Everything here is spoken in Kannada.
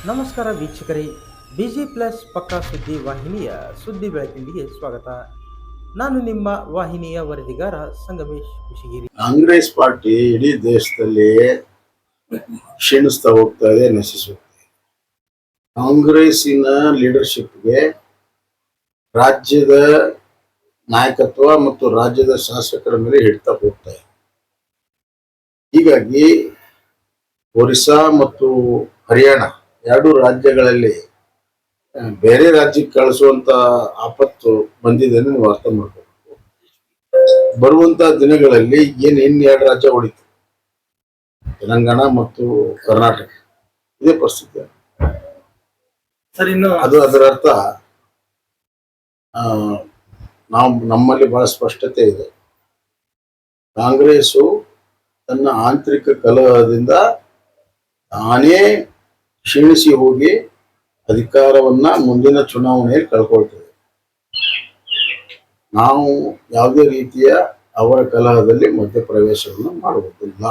ನಮಸ್ಕಾರ ವೀಕ್ಷಕರೇ, ಬಿಜಿ ಪ್ಲಸ್ ಪಕ್ಕಾ ಸುದ್ದಿ ವಾಹಿನಿಯ ಸುದ್ದಿ ಬೆಳಕಿಂಡಿಗೆ ಸ್ವಾಗತ. ನಾನು ನಿಮ್ಮ ವಾಹಿನಿಯ ವರದಿಗಾರ ಸಂಗಮೇಶ್ ಕುಶಿಗಿರಿ. ಕಾಂಗ್ರೆಸ್ ಪಾರ್ಟಿ ಇಡೀ ದೇಶದಲ್ಲಿ ಕ್ಷೀಣಿಸ್ತಾ ಹೋಗ್ತಾ ಇದೆ, ನಶಿಸುತ್ತೆ. ಕಾಂಗ್ರೆಸ್ಸಿನ ಲೀಡರ್ಶಿಪ್ಗೆ ರಾಜ್ಯದ ನಾಯಕತ್ವ ಮತ್ತು ರಾಜ್ಯದ ಶಾಸಕರ ಮೇಲೆ ಹಿಡ್ತಾ ಹೋಗ್ತಾ ಇದೆ. ಹೀಗಾಗಿ ಒರಿಸ್ಸಾ ಮತ್ತು ಹರಿಯಾಣ ಎರಡು ರಾಜ್ಯಗಳಲ್ಲಿ ಬೇರೆ ರಾಜ್ಯಕ್ಕೆ ಕಳಿಸುವಂತ ಆಪತ್ತು ಬಂದಿದೆ ಅಂತ ನೀವು ಅರ್ಥ ಮಾಡ್ಬೇಕು. ಬರುವಂತ ದಿನಗಳಲ್ಲಿ ಇನ್ನು ಎರಡು ರಾಜ್ಯ ಉಳಿತು, ತೆಲಂಗಾಣ ಮತ್ತು ಕರ್ನಾಟಕ. ಇದೇ ಪರಿಸ್ಥಿತಿ. ಅದು ಅದರ ಅರ್ಥ ನಮ್ಮಲ್ಲಿ ಬಹಳ ಸ್ಪಷ್ಟತೆ ಇದೆ. ಕಾಂಗ್ರೆಸ್ಸು ತನ್ನ ಆಂತರಿಕ ಕಲಹದಿಂದ ತಾನೇ ಕ್ಷೀಣಿಸಿ ಹೋಗಿ ಅಧಿಕಾರವನ್ನ ಮುಂದಿನ ಚುನಾವಣೆಯಲ್ಲಿ ಕಳ್ಕೊಳ್ತೇವೆ. ನಾವು ಯಾವುದೇ ರೀತಿಯ ಅವರ ಕಲಹದಲ್ಲಿ ಮಧ್ಯಪ್ರವೇಶವನ್ನು ಮಾಡುವುದಿಲ್ಲ.